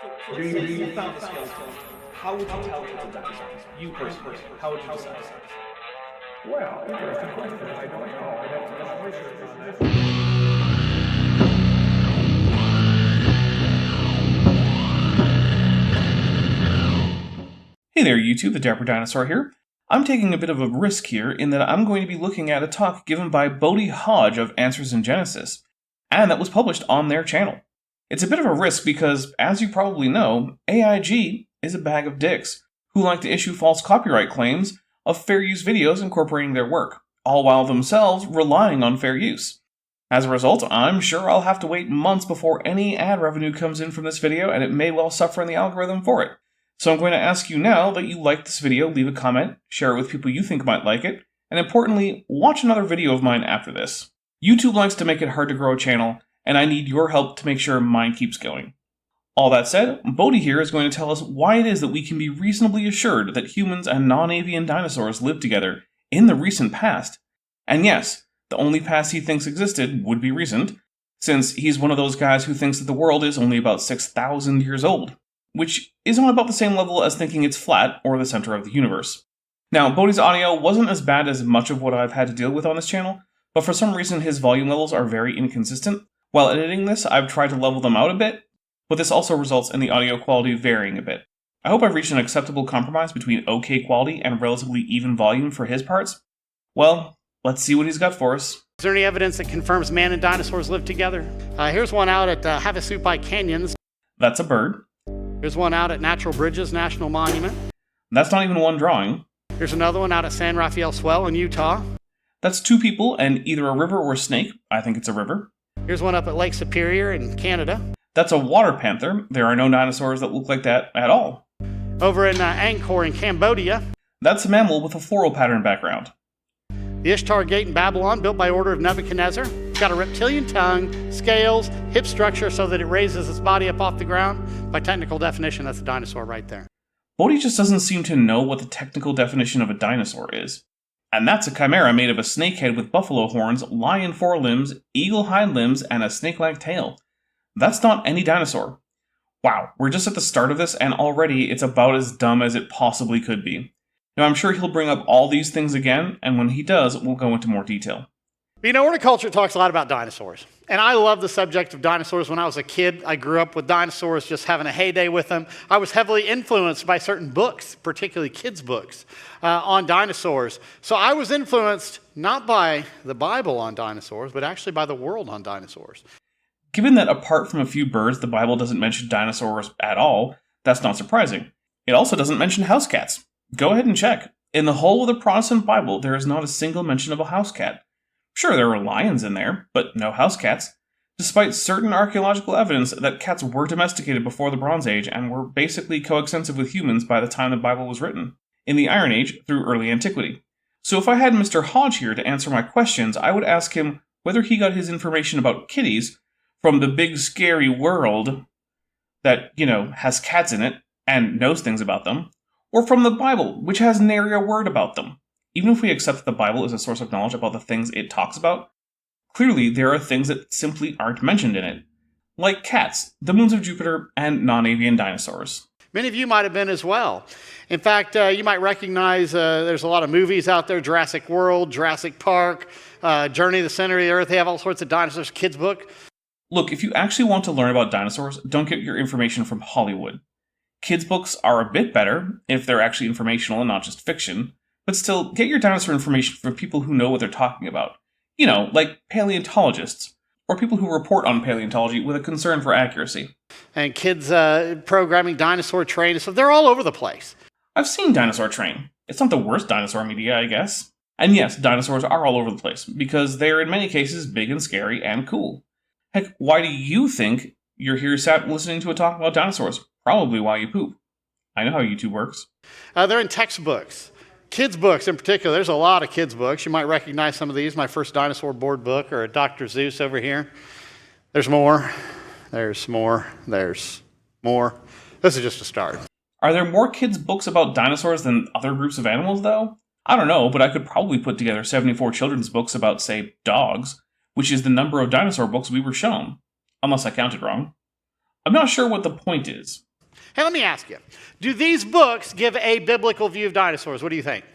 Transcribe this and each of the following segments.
You found the skeleton. How would you tell it's a dinosaur? You personally, how would you decide? Well, interesting question. I don't know. I'd have to do some research on that. Hey there, YouTube, the Dapper Dinosaur here. I'm taking a bit of a risk here in that I'm going to be looking at a talk given by Bodie Hodge of Answers in Genesis, and that was published on their channel. It's a bit of a risk because, as you probably know, AIG is a bag of dicks who like to issue false copyright claims of fair use videos incorporating their work, all while themselves relying on fair use. As a result, I'm sure I'll have to wait months before any ad revenue comes in from this video, and it may well suffer in the algorithm for it. So I'm going to ask you now that you like this video, leave a comment, share it with people you think might like it, and importantly, watch another video of mine after this. YouTube likes to make it hard to grow a channel, and I need your help to make sure mine keeps going. All that said, Bodie here is going to tell us why it is that we can be reasonably assured that humans and non-avian dinosaurs lived together in the recent past. And yes, the only past he thinks existed would be recent, since he's one of those guys who thinks that the world is only about 6,000 years old, which is on about the same level as thinking it's flat or the center of the universe. Now, Bodie's audio wasn't as bad as much of what I've had to deal with on this channel, but for some reason his volume levels are very inconsistent. While editing this, I've tried to level them out a bit, but this also results in the audio quality varying a bit. I hope I've reached an acceptable compromise between okay quality and relatively even volume for his parts. Well, let's see what he's got for us. Is there any evidence that confirms man and dinosaurs lived together? Here's one out at Havasupai Canyons. That's a bird. Here's one out at Natural Bridges National Monument. That's not even one drawing. Here's another one out at San Rafael Swell in Utah. That's two people and either a river or a snake. I think it's a river. Here's one up at Lake Superior in Canada. That's a water panther. There are no dinosaurs that look like that at all. Over in Angkor in Cambodia. That's a mammal with a floral pattern background. The Ishtar Gate in Babylon, built by order of Nebuchadnezzar. It's got a reptilian tongue, scales, hip structure so that it raises its body up off the ground. By technical definition, that's a dinosaur right there. Bodie just doesn't seem to know what the technical definition of a dinosaur is. And that's a chimera made of a snake head with buffalo horns, lion forelimbs, eagle hind limbs, and a snake-like tail. That's not any dinosaur. Wow, we're just at the start of this, and already it's about as dumb as it possibly could be. Now, I'm sure he'll bring up all these things again, and when he does, we'll go into more detail. You know, horticulture talks a lot about dinosaurs. And I love the subject of dinosaurs. When I was a kid, I grew up with dinosaurs, just having a heyday with them. I was heavily influenced by certain books, particularly kids' books, on dinosaurs. So I was influenced not by the Bible on dinosaurs, but actually by the world on dinosaurs. Given that apart from a few birds, the Bible doesn't mention dinosaurs at all, that's not surprising. It also doesn't mention house cats. Go ahead and check. In the whole of the Protestant Bible, there is not a single mention of a house cat. Sure, there are lions in there, but no house cats, despite certain archaeological evidence that cats were domesticated before the Bronze Age and were basically coextensive with humans by the time the Bible was written, in the Iron Age through early antiquity. So if I had Mr. Hodge here to answer my questions, I would ask him whether he got his information about kitties from the big scary world that, has cats in it and knows things about them, or from the Bible, which has nary a word about them. Even if we accept that the Bible is a source of knowledge about the things it talks about, clearly there are things that simply aren't mentioned in it, like cats, the moons of Jupiter, and non-avian dinosaurs. Many of you might have been as well. In fact, you might recognize there's a lot of movies out there, Jurassic World, Jurassic Park, Journey to the Center of the Earth. They have all sorts of dinosaurs, kids' book. Look, if you actually want to learn about dinosaurs, don't get your information from Hollywood. Kids' books are a bit better, if they're actually informational and not just fiction, but still, get your dinosaur information from people who know what they're talking about. Like paleontologists, or people who report on paleontology with a concern for accuracy. And kids programming Dinosaur Train, so they're all over the place. I've seen Dinosaur Train. It's not the worst dinosaur media, I guess. And yes, dinosaurs are all over the place, because they're in many cases big and scary and cool. Heck, why do you think you're here sat listening to a talk about dinosaurs? Probably while you poop. I know how YouTube works. They're in textbooks. Kids' books in particular. There's a lot of kids' books. You might recognize some of these. My first dinosaur board book, or a Dr. Zeus over here. There's more. There's more. There's more. This is just a start. Are there more kids' books about dinosaurs than other groups of animals, though? I don't know, but I could probably put together 74 children's books about, say, dogs, which is the number of dinosaur books we were shown. Unless I counted wrong. I'm not sure what the point is. Hey, let me ask you, do these books give a biblical view of dinosaurs? What do you think?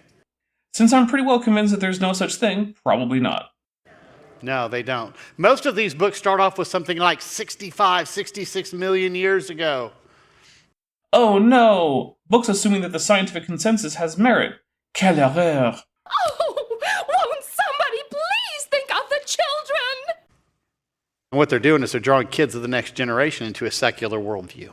Since I'm pretty well convinced that there's no such thing, probably not. No, they don't. Most of these books start off with something like 65, 66 million years ago. Oh no! Books assuming that the scientific consensus has merit. Quelle erreur! Oh, won't somebody please think of the children? And what they're doing is they're drawing kids of the next generation into a secular worldview.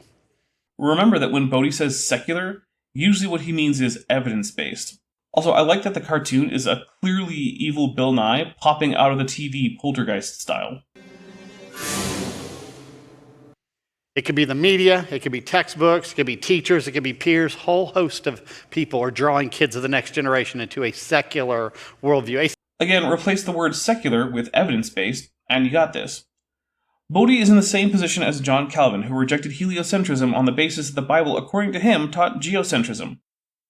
Remember that when Bodie says secular, usually what he means is evidence-based. Also, I like that the cartoon is a clearly evil Bill Nye popping out of the TV Poltergeist style. It could be the media, it could be textbooks, it could be teachers, it could be peers. Whole host of people are drawing kids of the next generation into a secular worldview. Again, replace the word secular with evidence-based, and you got this. Bodie is in the same position as John Calvin, who rejected heliocentrism on the basis that the Bible, according to him, taught geocentrism.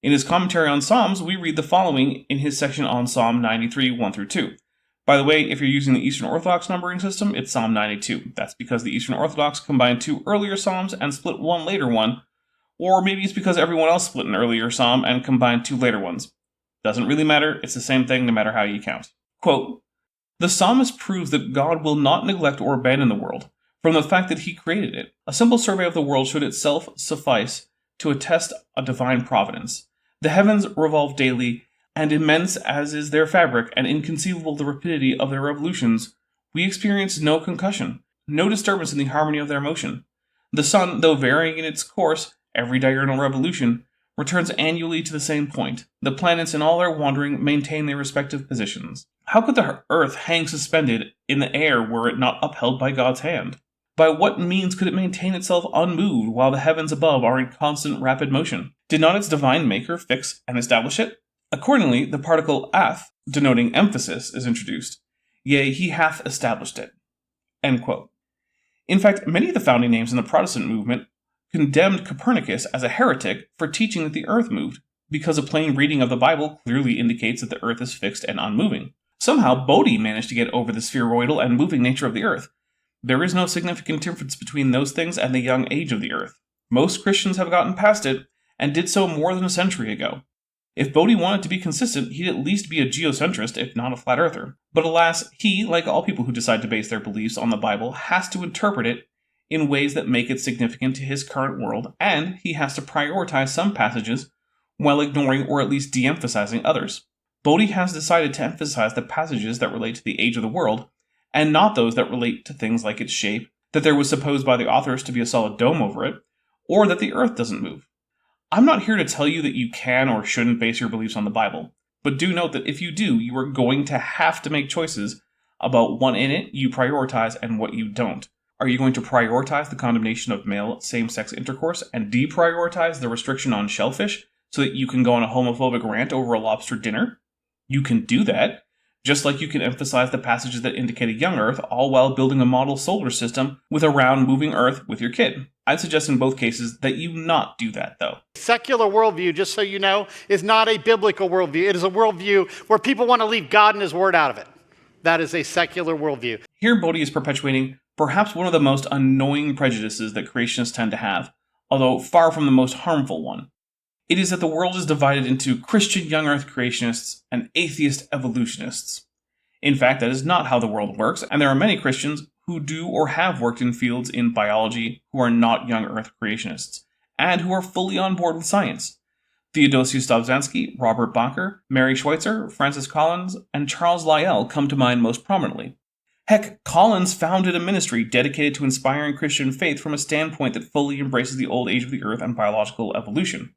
In his commentary on Psalms, we read the following in his section on Psalm 93, 1-2. By the way, if you're using the Eastern Orthodox numbering system, it's Psalm 92. That's because the Eastern Orthodox combined 2 earlier Psalms and split 1 later one, or maybe it's because everyone else split an earlier Psalm and combined 2 later ones. Doesn't really matter, it's the same thing no matter how you count. Quote, "The psalmist proves that God will not neglect or abandon the world, from the fact that he created it. A simple survey of the world should itself suffice to attest a divine providence. The heavens revolve daily, and immense as is their fabric and inconceivable the rapidity of their revolutions, we experience no concussion, no disturbance in the harmony of their motion. The sun, though varying in its course every diurnal revolution, returns annually to the same point. The planets in all their wandering maintain their respective positions. How could the earth hang suspended in the air were it not upheld by God's hand? By what means could it maintain itself unmoved while the heavens above are in constant rapid motion? Did not its divine maker fix and establish it? Accordingly, the particle ath, denoting emphasis, is introduced. Yea, he hath established it." End quote. In fact, many of the founding names in the Protestant movement condemned Copernicus as a heretic for teaching that the earth moved, because a plain reading of the Bible clearly indicates that the earth is fixed and unmoving. Somehow, Bodie managed to get over the spheroidal and moving nature of the earth. There is no significant difference between those things and the young age of the earth. Most Christians have gotten past it, and did so more than a century ago. If Bodie wanted to be consistent, he'd at least be a geocentrist, if not a flat earther. But alas, he, like all people who decide to base their beliefs on the Bible, has to interpret it in ways that make it significant to his current world, and he has to prioritize some passages while ignoring or at least de-emphasizing others. Bodie has decided to emphasize the passages that relate to the age of the world, and not those that relate to things like its shape, that there was supposed by the authors to be a solid dome over it, or that the earth doesn't move. I'm not here to tell you that you can or shouldn't base your beliefs on the Bible, but do note that if you do, you are going to have to make choices about what in it you prioritize and what you don't. Are you going to prioritize the condemnation of male same-sex intercourse and deprioritize the restriction on shellfish so that you can go on a homophobic rant over a lobster dinner? You can do that, just like you can emphasize the passages that indicate a young Earth, all while building a model solar system with a round moving Earth with your kid. I'd suggest in both cases that you not do that, though. Secular worldview, just so you know, is not a biblical worldview. It is a worldview where people want to leave God and his word out of it. That is a secular worldview. Here, Bodie is perpetuating perhaps one of the most annoying prejudices that creationists tend to have, although far from the most harmful one. It is that the world is divided into Christian young Earth creationists and atheist evolutionists. In fact, that is not how the world works, and there are many Christians who do or have worked in fields in biology who are not young Earth creationists, and who are fully on board with science. Theodosius Dobzhansky, Robert Bacher, Mary Schweitzer, Francis Collins, and Charles Lyell come to mind most prominently. Heck, Collins founded a ministry dedicated to inspiring Christian faith from a standpoint that fully embraces the old age of the Earth and biological evolution.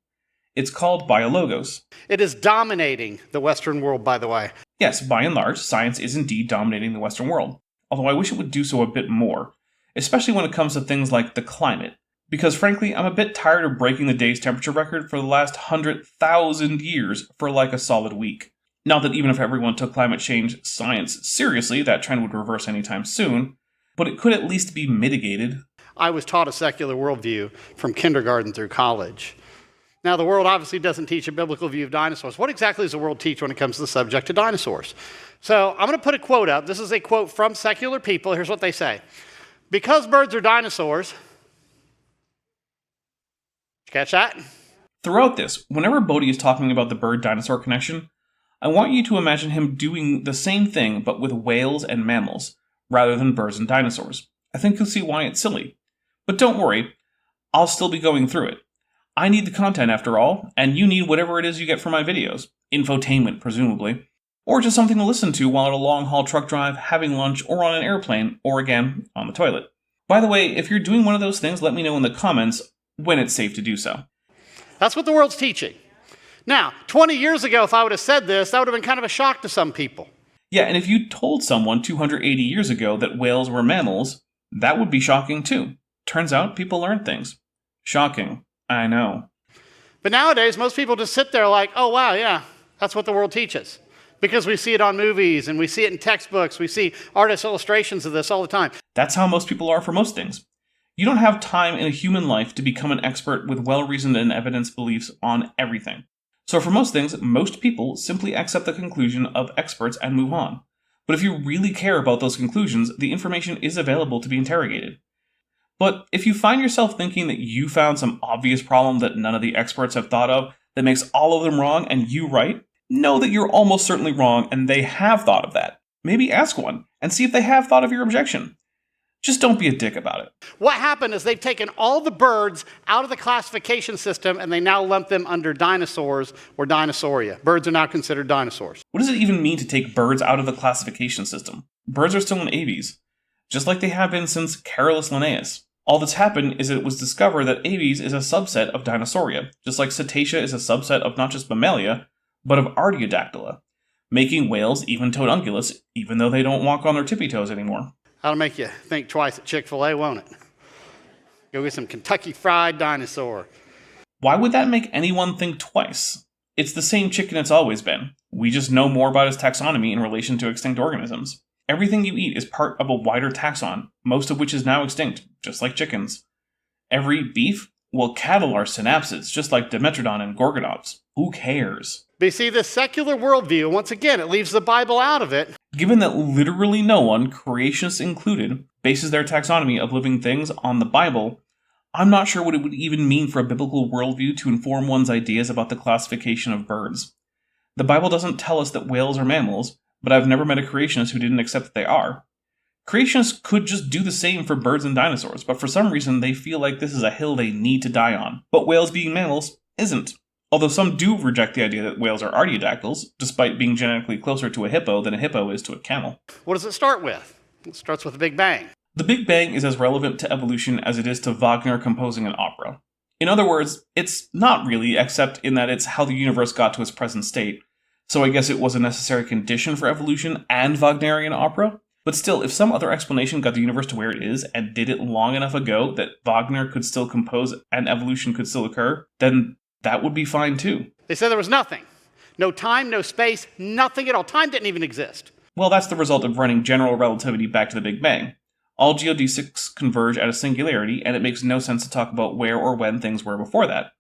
It's called Biologos. It is dominating the Western world, by the way. Yes, by and large, science is indeed dominating the Western world, although I wish it would do so a bit more, especially when it comes to things like the climate, because frankly, I'm a bit tired of breaking the day's temperature record for the last 100,000 years for like a solid week. Not that even if everyone took climate change science seriously, that trend would reverse anytime soon, but it could at least be mitigated. I was taught a secular worldview from kindergarten through college. Now, the world obviously doesn't teach a biblical view of dinosaurs. What exactly does the world teach when it comes to the subject of dinosaurs? So I'm going to put a quote up. This is a quote from secular people. Here's what they say. Because birds are dinosaurs, Catch that? Throughout this, whenever Bodie is talking about the bird-dinosaur connection, I want you to imagine him doing the same thing but with whales and mammals, rather than birds and dinosaurs. I think you'll see why it's silly. But don't worry, I'll still be going through it. I need the content after all, and you need whatever it is you get from my videos. Infotainment, presumably. Or just something to listen to while on a long-haul truck drive, having lunch, or on an airplane, or again, on the toilet. By the way, if you're doing one of those things, let me know in the comments when it's safe to do so. That's what the world's teaching. Now, 20 years ago, if I would have said this, that would have been kind of a shock to some people. Yeah, and if you told someone 280 years ago that whales were mammals, that would be shocking too. Turns out people learn things. Shocking. I know. But nowadays, most people just sit there like, oh, wow, yeah, that's what the world teaches. Because we see it on movies, and we see it in textbooks, we see artist illustrations of this all the time. That's how most people are for most things. You don't have time in a human life to become an expert with well-reasoned and evidenced beliefs on everything. So for most things, most people simply accept the conclusion of experts and move on. But if you really care about those conclusions, the information is available to be interrogated. But if you find yourself thinking that you found some obvious problem that none of the experts have thought of that makes all of them wrong and you right, know that you're almost certainly wrong and they have thought of that. Maybe ask one and see if they have thought of your objection. Just don't be a dick about it. What happened is they've taken all the birds out of the classification system and they now lump them under dinosaurs or dinosauria. Birds are now considered dinosaurs. What does it even mean to take birds out of the classification system? Birds are still in aves, just like they have been since Carolus Linnaeus. All that's happened is that it was discovered that aves is a subset of Dinosauria, just like Cetacea is a subset of not just Mammalia, but of Artiodactyla, making whales even-toed ungulates, even though they don't walk on their tippy toes anymore. That'll make you think twice at Chick-fil-A, won't it? Go get some Kentucky Fried Dinosaur. Why would that make anyone think twice? It's the same chicken it's always been. We just know more about its taxonomy in relation to extinct organisms. Everything you eat is part of a wider taxon, most of which is now extinct, just like chickens. Every beef? Well, cattle are synapsids, just like Dimetrodon and Gorgonops. Who cares? But you see, this secular worldview, once again, it leaves the Bible out of it. Given that literally no one, creationists included, bases their taxonomy of living things on the Bible, I'm not sure what it would even mean for a biblical worldview to inform one's ideas about the classification of birds. The Bible doesn't tell us that whales are mammals, but I've never met a creationist who didn't accept that they are. Creationists could just do the same for birds and dinosaurs, but for some reason they feel like this is a hill they need to die on. But whales being mammals isn't. Although some do reject the idea that whales are artiodactyls, despite being genetically closer to a hippo than a hippo is to a camel. What does it start with? It starts with a Big Bang. The Big Bang is as relevant to evolution as it is to Wagner composing an opera. In other words, it's not really, except in that it's how the universe got to its present state. So I guess it was a necessary condition for evolution and Wagnerian opera. But still, if some other explanation got the universe to where it is and did it long enough ago that Wagner could still compose and evolution could still occur, then that would be fine too. They said there was nothing. No time, no space, nothing at all. Time didn't even exist. Well, that's the result of running general relativity back to the Big Bang. All geodesics converge at a singularity, and it makes no sense to talk about where or when things were before that.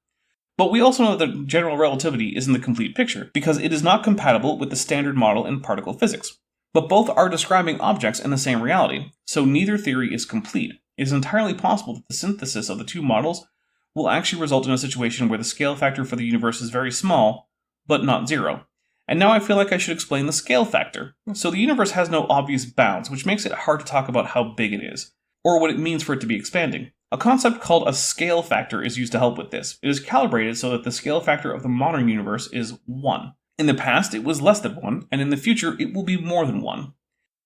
But we also know that general relativity isn't the complete picture, because it is not compatible with the standard model in particle physics. But both are describing objects in the same reality, so neither theory is complete. It is entirely possible that the synthesis of the two models will actually result in a situation where the scale factor for the universe is very small, but not zero. And now I feel like I should explain the scale factor. So the universe has no obvious bounds, which makes it hard to talk about how big it is, or what it means for it to be expanding. A concept called a scale factor is used to help with this. It is calibrated so that the scale factor of the modern universe is 1. In the past, it was less than 1, and in the future, it will be more than 1.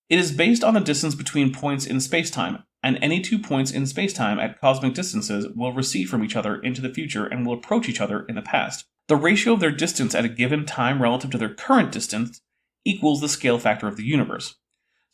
It is based on the distance between points in spacetime, and any two points in spacetime at cosmic distances will recede from each other into the future and will approach each other in the past. The ratio of their distance at a given time relative to their current distance equals the scale factor of the universe.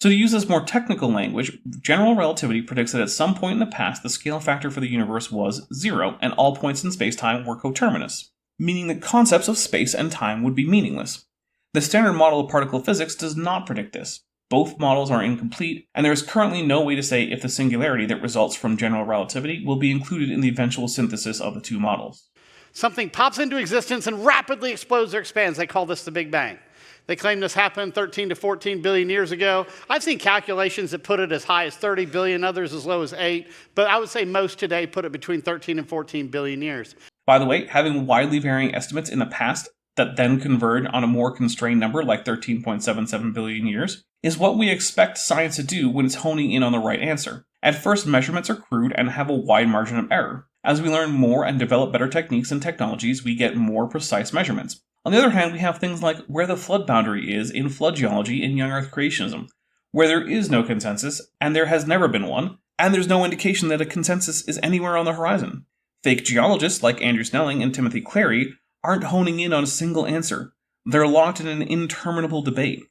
So to use this more technical language, general relativity predicts that at some point in the past, the scale factor for the universe was 0, and all points in spacetime were coterminous, meaning that concepts of space and time would be meaningless. The standard model of particle physics does not predict this. Both models are incomplete, and there is currently no way to say if the singularity that results from general relativity will be included in the eventual synthesis of the two models. Something pops into existence and rapidly explodes or expands. They call this the Big Bang. They claim this happened 13 to 14 billion years ago. I've seen calculations that put it as high as 30 billion, others as low as 8, but I would say most today put it between 13 and 14 billion years. By the way, having widely varying estimates in the past that then converge on a more constrained number like 13.77 billion years is what we expect science to do when it's honing in on the right answer. At first, measurements are crude and have a wide margin of error. As we learn more and develop better techniques and technologies, we get more precise measurements. On the other hand, we have things like where the flood boundary is in flood geology and young Earth creationism, where there is no consensus, and there has never been one, and there's no indication that a consensus is anywhere on the horizon. Fake geologists like Andrew Snelling and Timothy Clary aren't honing in on a single answer. They're locked in an interminable debate.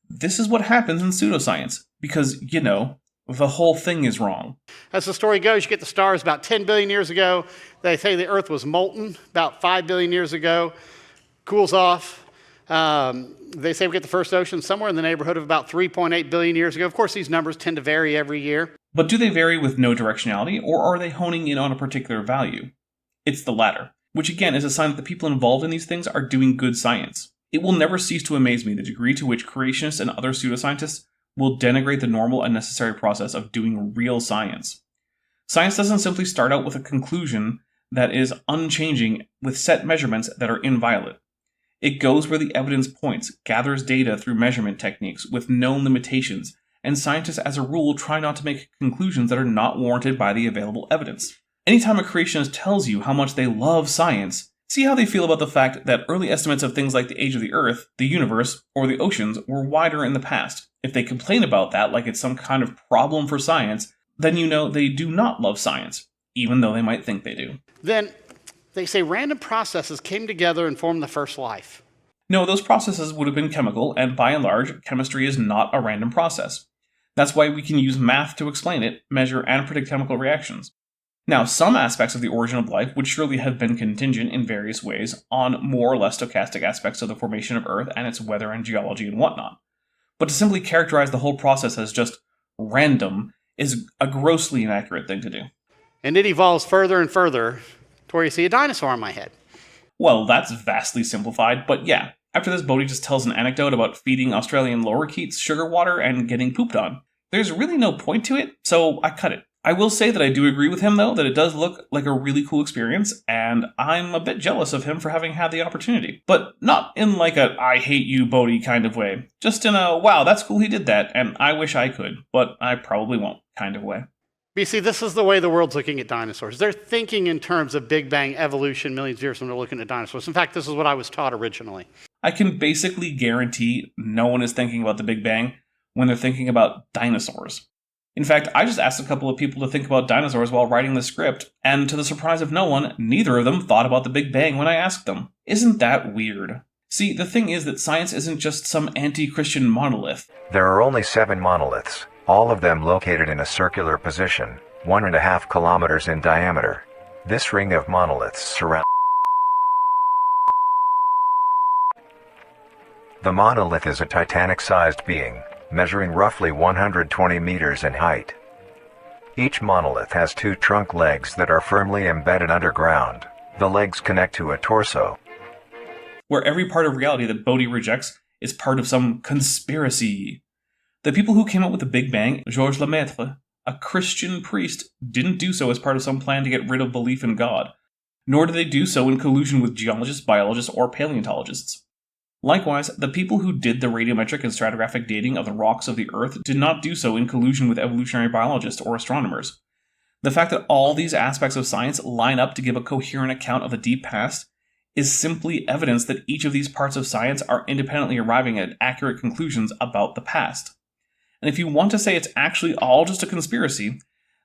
This is what happens in pseudoscience, because, the whole thing is wrong. As the story goes, you get the stars about 10 billion years ago. They say the Earth was molten about 5 billion years ago, cools off. They say we get the first ocean somewhere in the neighborhood of about 3.8 billion years ago. Of course, these numbers tend to vary every year. But do they vary with no directionality, or are they honing in on a particular value? It's the latter, which again is a sign that the people involved in these things are doing good science. It will never cease to amaze me the degree to which creationists and other pseudoscientists will denigrate the normal and necessary process of doing real science. Science doesn't simply start out with a conclusion that is unchanging with set measurements that are inviolate. It goes where the evidence points, gathers data through measurement techniques with known limitations, and scientists as a rule try not to make conclusions that are not warranted by the available evidence. Anytime a creationist tells you how much they love science, see how they feel about the fact that early estimates of things like the age of the Earth, the universe, or the oceans were wider in the past. If they complain about that like it's some kind of problem for science, then they do not love science, even though they might think they do. Then they say random processes came together and formed the first life. No, those processes would have been chemical, and by and large, chemistry is not a random process. That's why we can use math to explain it, measure, and predict chemical reactions. Now, some aspects of the origin of life would surely have been contingent in various ways on more or less stochastic aspects of the formation of Earth and its weather and geology and whatnot. But to simply characterize the whole process as just random is a grossly inaccurate thing to do. And it evolves further and further to where you see a dinosaur on my head. Well, that's vastly simplified, but yeah. After this, Bodie just tells an anecdote about feeding Australian lorikeets sugar water and getting pooped on. There's really no point to it, so I cut it. I will say that I do agree with him, though, that it does look like a really cool experience, and I'm a bit jealous of him for having had the opportunity. But not in like a I hate you, Bodie kind of way. Just in a wow, that's cool he did that, and I wish I could, but I probably won't kind of way. But you see, this is the way the world's looking at dinosaurs. They're thinking in terms of Big Bang evolution millions of years when they're looking at dinosaurs. In fact, this is what I was taught originally. I can basically guarantee no one is thinking about the Big Bang when they're thinking about dinosaurs. In fact, I just asked a couple of people to think about dinosaurs while writing the script, and to the surprise of no one, neither of them thought about the Big Bang when I asked them. Isn't that weird? See, the thing is that science isn't just some anti-Christian monolith. There are only 7 monoliths, all of them located in a circular position, 1.5 kilometers in diameter. This ring of monoliths surrounds. The monolith is a Titanic-sized being, measuring roughly 120 meters in height. Each monolith has 2 trunk legs that are firmly embedded underground. The legs connect to a torso, where every part of reality that Bodie rejects is part of some conspiracy. The people who came up with the Big Bang, Georges Lemaitre, a Christian priest, didn't do so as part of some plan to get rid of belief in God, nor did they do so in collusion with geologists, biologists, or paleontologists. Likewise, the people who did the radiometric and stratigraphic dating of the rocks of the Earth did not do so in collusion with evolutionary biologists or astronomers. The fact that all these aspects of science line up to give a coherent account of the deep past is simply evidence that each of these parts of science are independently arriving at accurate conclusions about the past. And if you want to say it's actually all just a conspiracy,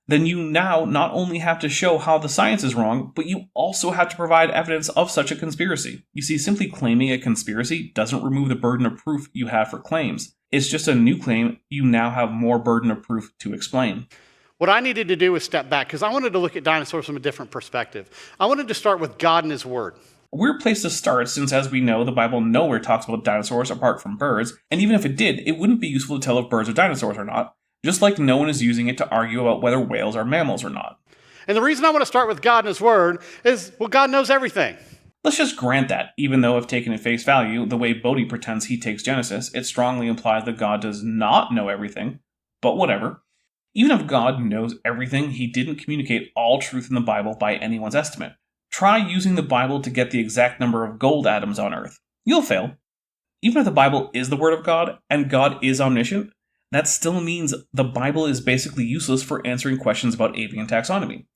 then you now not only have to show how the science is wrong, but you also have to provide evidence of such a conspiracy. You see, simply claiming a conspiracy doesn't remove the burden of proof you have for claims. It's just a new claim you now have more burden of proof to explain. What I needed to do was step back, because I wanted to look at dinosaurs from a different perspective. I wanted to start with God and His Word. A weird place to start, since as we know, the Bible nowhere talks about dinosaurs apart from birds, and even if it did, it wouldn't be useful to tell if birds are dinosaurs or not, just like no one is using it to argue about whether whales are mammals or not. And the reason I want to start with God and His Word is, well, God knows everything. Let's just grant that, even though if taken at face value, the way Bodie pretends he takes Genesis, it strongly implies that God does not know everything, but whatever. Even if God knows everything, He didn't communicate all truth in the Bible by anyone's estimate. Try using the Bible to get the exact number of gold atoms on Earth. You'll fail. Even if the Bible is the Word of God, and God is omniscient, that still means the Bible is basically useless for answering questions about avian taxonomy.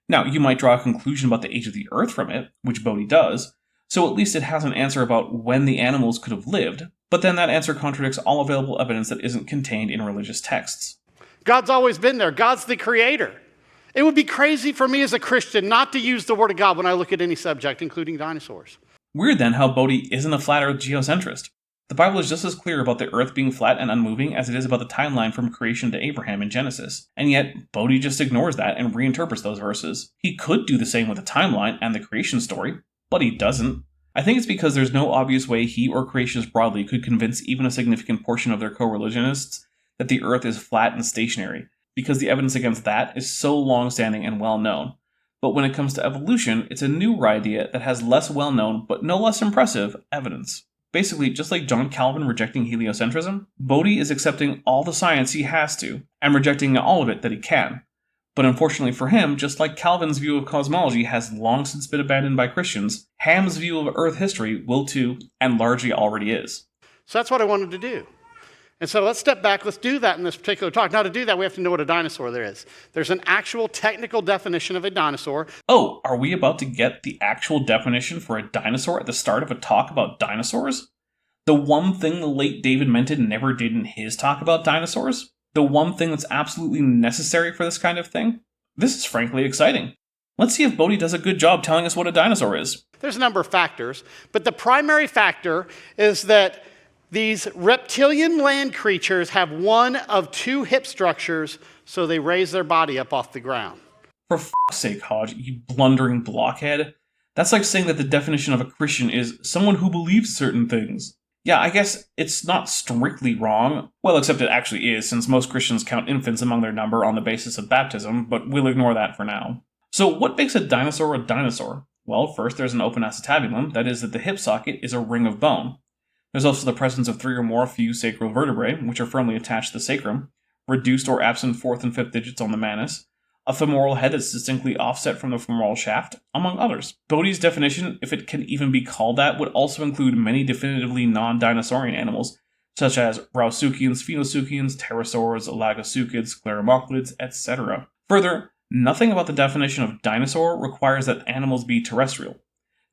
Now, you might draw a conclusion about the age of the Earth from it, which Bodie does, so at least it has an answer about when the animals could have lived, but then that answer contradicts all available evidence that isn't contained in religious texts. God's always been there. God's the creator. It would be crazy for me as a Christian not to use the Word of God when I look at any subject, including dinosaurs. Weird then how Bodie isn't a flat Earth geocentrist. The Bible is just as clear about the Earth being flat and unmoving as it is about the timeline from creation to Abraham in Genesis, and yet Bodie just ignores that and reinterprets those verses. He could do the same with the timeline and the creation story, but he doesn't. I think it's because there's no obvious way he or creationists broadly could convince even a significant portion of their co-religionists that the Earth is flat and stationary, because the evidence against that is so long-standing and well-known. But when it comes to evolution, it's a newer idea that has less well-known, but no less impressive, evidence. Basically, just like John Calvin rejecting heliocentrism, Bodie is accepting all the science he has to, and rejecting all of it that he can. But unfortunately for him, just like Calvin's view of cosmology has long since been abandoned by Christians, Ham's view of Earth history will too, and largely already is. So that's what I wanted to do. And so let's step back, let's do that in this particular talk. Now to do that, we have to know what a dinosaur there is. There's an actual technical definition of a dinosaur. Oh, are we about to get the actual definition for a dinosaur at the start of a talk about dinosaurs? The one thing the late David Menton never did in his talk about dinosaurs? The one thing that's absolutely necessary for this kind of thing? This is frankly exciting. Let's see if Bodie does a good job telling us what a dinosaur is. There's a number of factors, but the primary factor is that these reptilian land creatures have one of two hip structures, so they raise their body up off the ground. For f***'s sake, Hodge, you blundering blockhead. That's like saying that the definition of a Christian is someone who believes certain things. Yeah, I guess it's not strictly wrong. Well, except it actually is, since most Christians count infants among their number on the basis of baptism, but we'll ignore that for now. So what makes a dinosaur a dinosaur? Well, first there's an open acetabulum, that is that the hip socket is a ring of bone. There's also the presence of 3 or more fused sacral vertebrae, which are firmly attached to the sacrum, reduced or absent 4th and 5th digits on the manus, a femoral head that's distinctly offset from the femoral shaft, among others. Bodie's definition, if it can even be called that, would also include many definitively non-dinosaurian animals, such as Rausuchians, Phoenosuchians, pterosaurs, Alagosuchids, Scleromoclids, etc. Further, nothing about the definition of dinosaur requires that animals be terrestrial.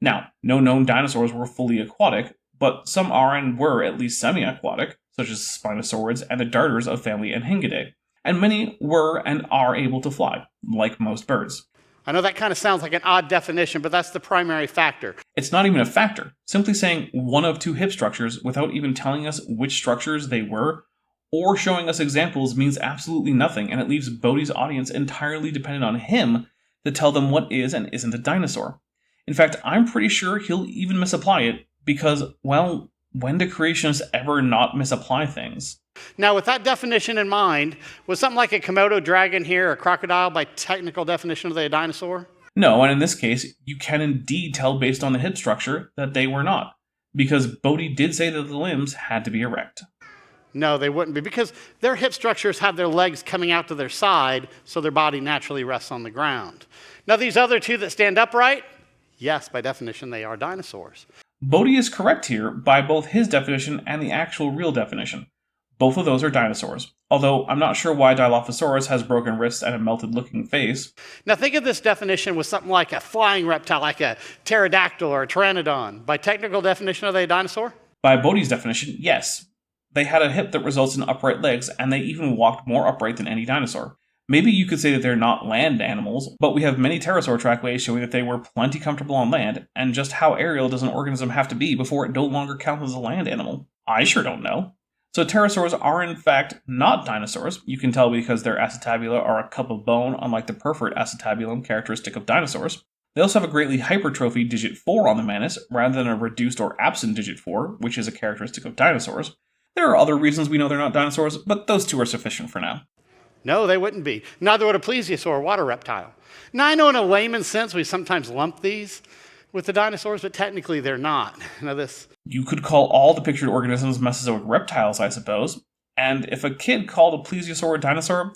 Now, no known dinosaurs were fully aquatic, but some are and were at least semi-aquatic, such as Spinosaurids and the darters of family Anhingidae. And many were and are able to fly, like most birds. I know that kind of sounds like an odd definition, but that's the primary factor. It's not even a factor. Simply saying one of two hip structures without even telling us which structures they were, or showing us examples means absolutely nothing, and it leaves Bodie's audience entirely dependent on him to tell them what is and isn't a dinosaur. In fact, I'm pretty sure he'll even misapply it, because, well, when do creationists ever not misapply things? Now, with that definition in mind, was something like a Komodo dragon here, a crocodile, by technical definition, are they a dinosaur? No, and in this case, you can indeed tell based on the hip structure that they were not, because Bodie did say that the limbs had to be erect. No, they wouldn't be, because their hip structures have their legs coming out to their side, so their body naturally rests on the ground. Now, these other two that stand upright, yes, by definition, they are dinosaurs. Bodie is correct here by both his definition and the actual real definition. Both of those are dinosaurs, although I'm not sure why Dilophosaurus has broken wrists and a melted-looking face. Now think of this definition with something like a flying reptile, like a pterodactyl or a pteranodon. By technical definition, are they a dinosaur? By Bodie's definition, yes. They had a hip that results in upright legs, and they even walked more upright than any dinosaur. Maybe you could say that they're not land animals, but we have many pterosaur trackways showing that they were plenty comfortable on land, and just how aerial does an organism have to be before it no longer counts as a land animal? I sure don't know. So pterosaurs are in fact not dinosaurs. You can tell because their acetabula are a cup of bone, unlike the perforate acetabulum characteristic of dinosaurs. They also have a greatly hypertrophied digit 4 on the manus, rather than a reduced or absent digit 4, which is a characteristic of dinosaurs. There are other reasons we know they're not dinosaurs, but those two are sufficient for now. No, they wouldn't be. Neither would a plesiosaur, a water reptile. Now, I know in a layman's sense we sometimes lump these with the dinosaurs, but technically they're not. Now You could call all the pictured organisms Mesozoic reptiles, I suppose. And if a kid called a plesiosaur a dinosaur,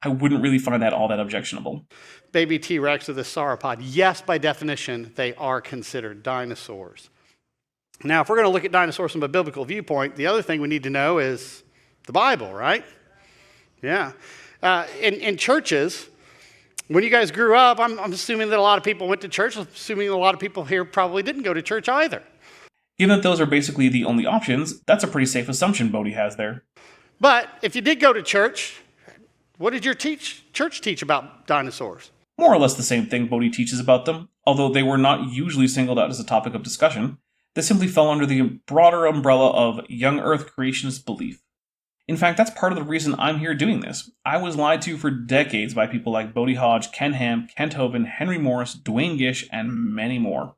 I wouldn't really find that all that objectionable. Baby T-Rex with a sauropod. Yes, by definition, they are considered dinosaurs. Now, if we're going to look at dinosaurs from a biblical viewpoint, the other thing we need to know is the Bible, right? Yeah. In churches, when you guys grew up, I'm assuming that a lot of people went to church. I'm assuming a lot of people here probably didn't go to church either. Given that those are basically the only options, that's a pretty safe assumption Bodie has there. But if you did go to church, what did your church teach about dinosaurs? More or less the same thing Bodie teaches about them, although they were not usually singled out as a topic of discussion. They simply fell under the broader umbrella of young Earth creationist belief. In fact, that's part of the reason I'm here doing this. I was lied to for decades by people like Bodie Hodge, Ken Ham, Kent Hovind, Henry Morris, Dwayne Gish, and many more.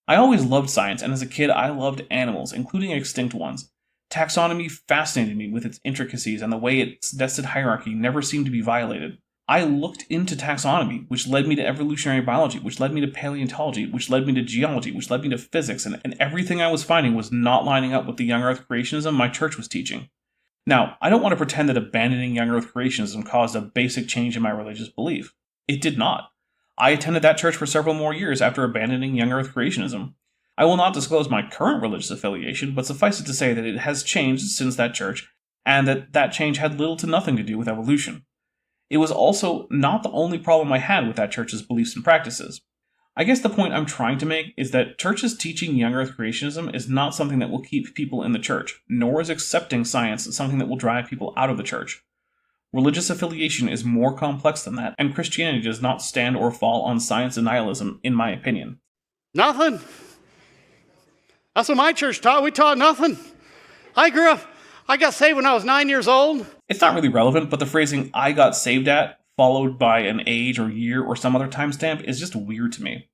I always loved science, and as a kid I loved animals, including extinct ones. Taxonomy fascinated me with its intricacies and the way its nested hierarchy never seemed to be violated. I looked into taxonomy, which led me to evolutionary biology, which led me to paleontology, which led me to geology, which led me to physics, and everything I was finding was not lining up with the young Earth creationism my church was teaching. Now, I don't want to pretend that abandoning young Earth creationism caused a basic change in my religious belief. It did not. I attended that church for several more years after abandoning young Earth creationism. I will not disclose my current religious affiliation, but suffice it to say that it has changed since that church, and that change had little to nothing to do with evolution. It was also not the only problem I had with that church's beliefs and practices. I guess the point I'm trying to make is that churches teaching young Earth creationism is not something that will keep people in the church, nor is accepting science something that will drive people out of the church. Religious affiliation is more complex than that, and Christianity does not stand or fall on science and nihilism, in my opinion. Nothing. That's what my church taught. We taught nothing. I got saved when I was 9 years old. It's not really relevant, but the phrasing "I got saved at" followed by an age or year or some other timestamp is just weird to me.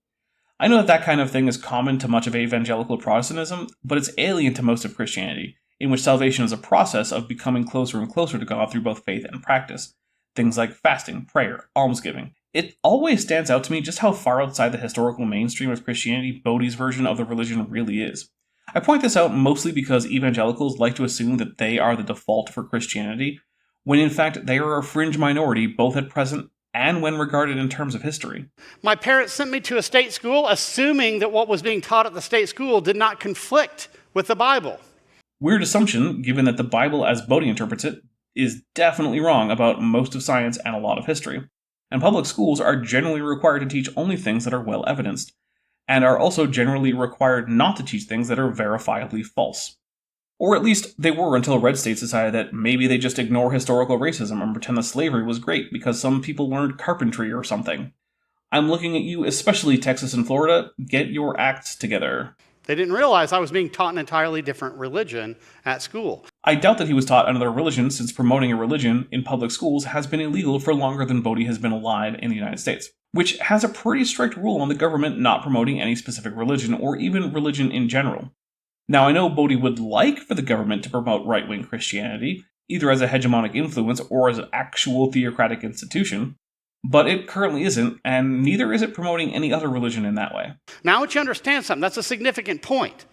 I know that kind of thing is common to much of evangelical Protestantism, but it's alien to most of Christianity, in which salvation is a process of becoming closer and closer to God through both faith and practice. Things like fasting, prayer, almsgiving. It always stands out to me just how far outside the historical mainstream of Christianity Bodie's version of the religion really is. I point this out mostly because evangelicals like to assume that they are the default for Christianity, when in fact they are a fringe minority both at present and when regarded in terms of history. My parents sent me to a state school assuming that what was being taught at the state school did not conflict with the Bible. Weird assumption, given that the Bible, as Bodie interprets it, is definitely wrong about most of science and a lot of history. And public schools are generally required to teach only things that are well evidenced, and are also generally required not to teach things that are verifiably false. Or at least they were until red states decided that maybe they just ignore historical racism and pretend that slavery was great because some people learned carpentry or something. I'm looking at you, especially Texas and Florida. Get your acts together. They didn't realize I was being taught an entirely different religion at school. I doubt that he was taught another religion, since promoting a religion in public schools has been illegal for longer than Bodie has been alive in the United States, which has a pretty strict rule on the government not promoting any specific religion, or even religion in general. Now, I know Bodie would like for the government to promote right-wing Christianity, either as a hegemonic influence or as an actual theocratic institution, but it currently isn't, and neither is it promoting any other religion in that way. Now, I want you to understand something. That's a significant point.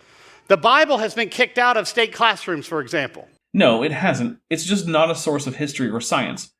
The Bible has been kicked out of state classrooms, for example. No, it hasn't. It's just not a source of history or science.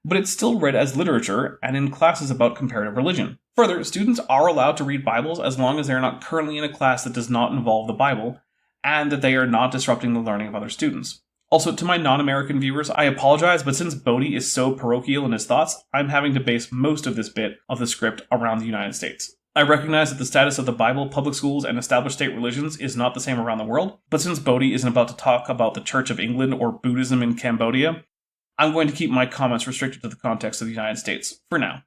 But it's still read as literature and in classes about comparative religion. Further, students are allowed to read Bibles as long as they are not currently in a class that does not involve the Bible, and that they are not disrupting the learning of other students. Also, to my non-American viewers, I apologize, but since Bodie is so parochial in his thoughts, I'm having to base most of this bit of the script around the United States. I recognize that the status of the Bible, public schools, and established state religions is not the same around the world, but since Bodie isn't about to talk about the Church of England or Buddhism in Cambodia, I'm going to keep my comments restricted to the context of the United States, for now.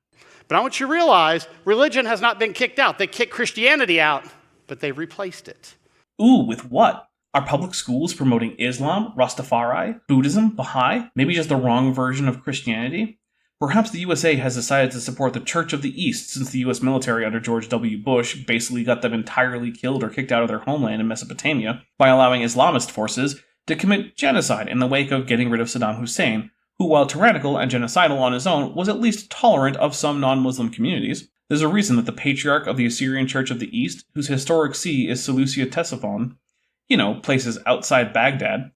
But I want you to realize, religion has not been kicked out. They kicked Christianity out, but they replaced it. Ooh, with what? Are public schools promoting Islam, Rastafari, Buddhism, Baha'i, maybe just the wrong version of Christianity? Perhaps the USA has decided to support the Church of the East since the US military under George W. Bush basically got them entirely killed or kicked out of their homeland in Mesopotamia by allowing Islamist forces to commit genocide in the wake of getting rid of Saddam Hussein, who, while tyrannical and genocidal on his own, was at least tolerant of some non-Muslim communities. There's a reason that the patriarch of the Assyrian Church of the East, whose historic see is Seleucia Ctesiphon, places outside Baghdad,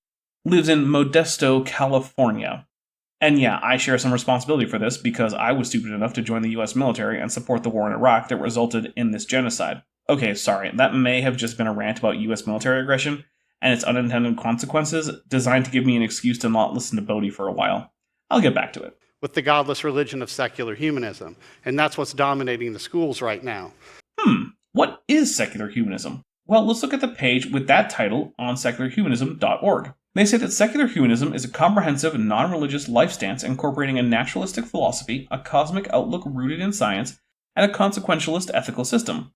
lives in Modesto, California. And yeah, I share some responsibility for this because I was stupid enough to join the US military and support the war in Iraq that resulted in this genocide. Okay, sorry, that may have just been a rant about US military aggression and its unintended consequences designed to give me an excuse to not listen to Bodie for a while. I'll get back to it. With the godless religion of secular humanism. And that's what's dominating the schools right now. What is secular humanism? Well, let's look at the page with that title on secularhumanism.org. They say that secular humanism is a comprehensive, non-religious life stance incorporating a naturalistic philosophy, a cosmic outlook rooted in science, and a consequentialist ethical system.